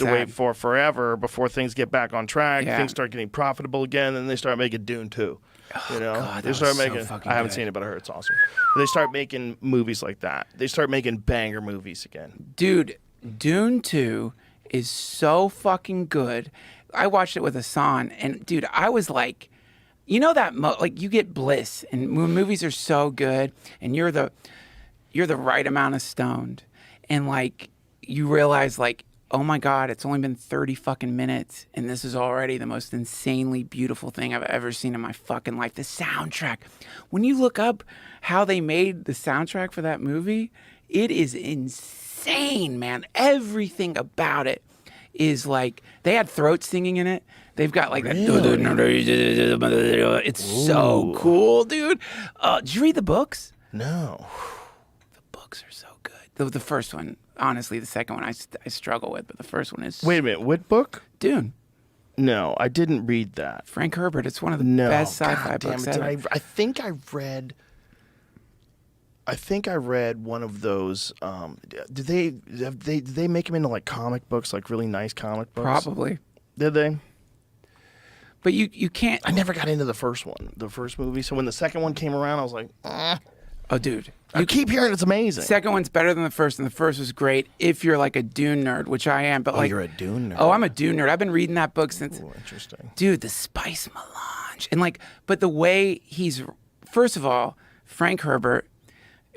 to wait for forever before things get back on track. Yeah. Things start getting profitable again, and they start making Dune 2. You know, God, they that start was so making. fucking I haven't good. seen it, but I heard it's awesome. But they start making movies like that. They start making banger movies again. Dude, Dune 2 is so fucking good. I watched it with Ahsan, and dude, I was like, you know that like you get bliss, and when movies are so good, and you're the right amount of stoned, and like you realize like, oh my God, it's only been 30 fucking minutes, and this is already the most insanely beautiful thing I've ever seen in my fucking life. The soundtrack, when you look up how they made the soundtrack for that movie, it is insane, man. Everything about it is like, they had throat singing in it. They've got like it's so cool, dude. Did you read the books? No. The books are so good. The first one, honestly, the second one I struggle with, but the first one is... Wait a minute, what book? Dune. No, I didn't read that. Frank Herbert. It's one of the best sci-fi God damn books it. ever. I think I read one of those. Did they make them into like comic books, like really nice comic books? Probably. Did they? But you can't... I never got into the first one, the first movie. So when the second one came around, I was like, Oh, dude. I keep hearing it's amazing. Second one's better than the first, and the first was great if you're like a Dune nerd, which I am. But like, you're a Dune nerd. Oh, I'm a Dune nerd. I've been reading that book since... Ooh, interesting. Dude, the spice melange. And like, but the way he's... First of all, Frank Herbert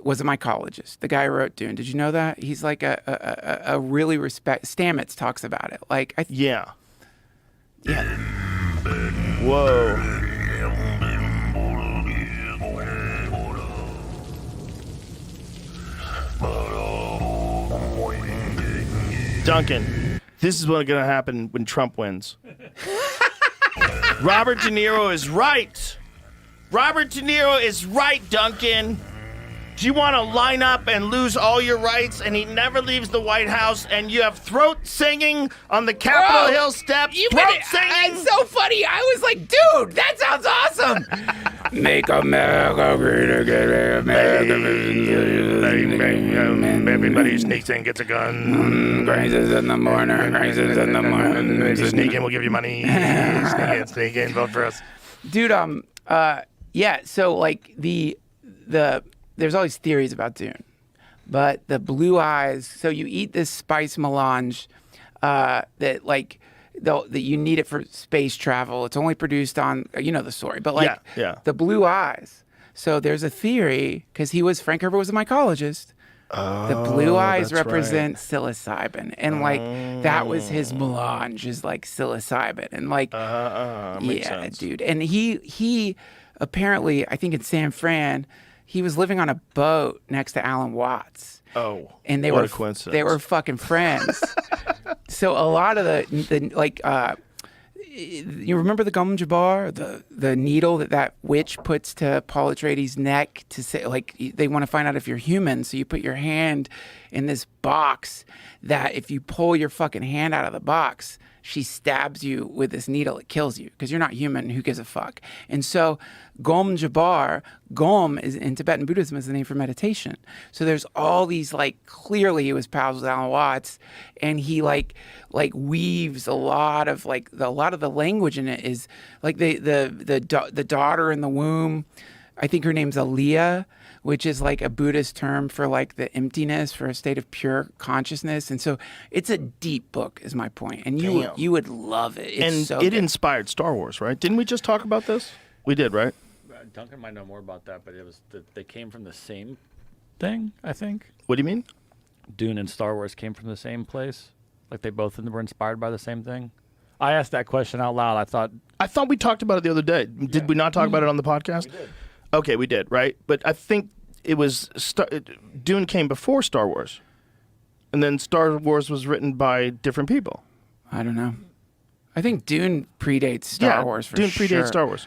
was a mycologist. The guy who wrote Dune. Did you know that? He's like a really Stamets talks about it. Like, Yeah. Yeah. Whoa. Duncan, this is what's going to happen when Trump wins. Robert De Niro is right. Robert De Niro is right, Duncan. Do you want to line up and lose all your rights and he never leaves the White House and you have throat singing on the Capitol Hill steps? Throat singing? It's so funny. I was like, dude, that sounds awesome. Make America great again. Everybody sneaks in, gets a gun. Rises in the morning. Rises in the morning. Sneak in, we'll give you money. Sneak in, vote for us. Dude, yeah. So like there's all these theories about Dune, but the blue eyes. So you eat this spice melange that like that you need it for space travel. It's only produced on the story, but like the blue eyes. So there's a theory because Frank Herbert was a mycologist. The blue eyes represent psilocybin, and like that was his melange, is like psilocybin, and like makes sense. dude. And he apparently, I think in San Fran, he was living on a boat next to Alan Watts. Oh, and they what were a coincidence. They were fucking friends. So a lot of the like you remember the Gom Jabbar, the needle that witch puts to Paul Atreides' neck to say, like, they want to find out if you're human. So you put your hand in this box that if you pull your fucking hand out of the box, she stabs you with this needle. It kills you because you're not human. Who gives a fuck? And so Gom Jabbar, Gom is in Tibetan Buddhism is the name for meditation. So there's all these, like, clearly he was pals with Alan Watts, and he like weaves a lot of the language in it is like the daughter in the womb. I think her name's Aliyah, which is like a Buddhist term for like the emptiness, for a state of pure consciousness. And so it's a deep book, is my point. And you would love it. It's so good. Inspired Star Wars, right? Didn't we just talk about this? We did, right? Duncan might know more about that, but it was they came from the same thing, I think. What do you mean? Dune and Star Wars came from the same place? Like they both were inspired by the same thing? I asked that question out loud. I thought we talked about it the other day. Did we not talk about it on the podcast? We did. Okay, we did, right? But I think it was Dune came before Star Wars, and then Star Wars was written by different people. I don't know. I think Dune predates Star Wars for Dune sure. predates Star Wars.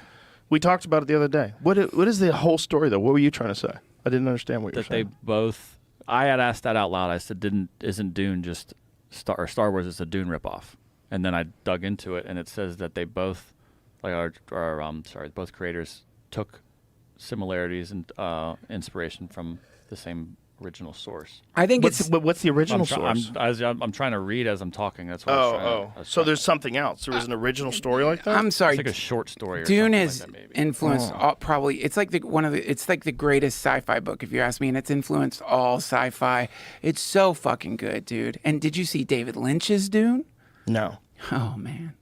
We talked about it the other day. What is the whole story, though? What were you trying to say? I didn't understand what you were saying. They both... I had asked that out loud. I said, isn't Dune just... Star Wars is a Dune ripoff? And then I dug into it, and it says that they both... both creators took similarities and inspiration from the same original source. I think it's What's the original source? I'm trying to read as I'm talking. That's why. I was trying to- So there's something else. There was an original story like that. I'm sorry. It's like a short story. Or Dune something has like that, maybe. influenced probably. It's like it's like the greatest sci-fi book, if you ask me, and it's influenced all sci-fi. It's so fucking good, dude. And did you see David Lynch's Dune? No. Oh man,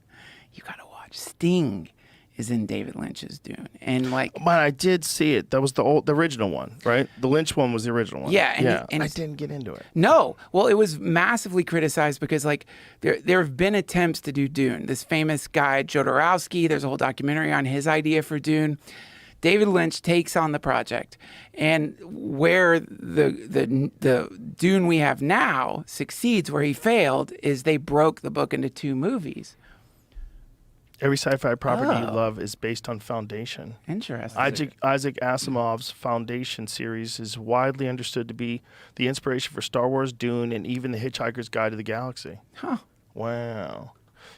you gotta watch. Sting is in David Lynch's Dune, and like, But I did see it. That was the original one, right? The Lynch one was the original one. Yeah, and I it's- didn't get into it. no, well, it was massively criticized because like there have been attempts to do Dune. This famous guy Jodorowsky, there's a whole documentary on his idea for Dune. David Lynch takes on the project, and where the Dune we have now succeeds, where he failed, is they broke the book into 2 movies. Every sci-fi property you love is based on Foundation. Interesting. Isaac Asimov's Foundation series is widely understood to be the inspiration for Star Wars, Dune, and even The Hitchhiker's Guide to the Galaxy. Huh. Wow.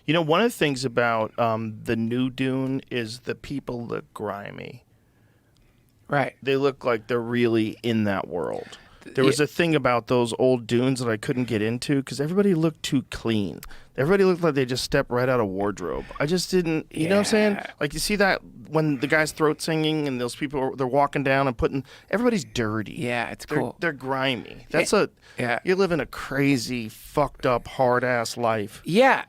You know, one of the things about the new Dune is the people look grimy. Right. They look like they're really in that world. There was a thing about those old Dunes that I couldn't get into because everybody looked too clean. Everybody looked like they just stepped right out of wardrobe. I just didn't, you know what I'm saying? Like, you see that when the guy's throat singing and those people, they're walking down and putting, everybody's dirty. Yeah, it's They're, cool. They're grimy. You're living a crazy, fucked up, hard ass life. Yeah,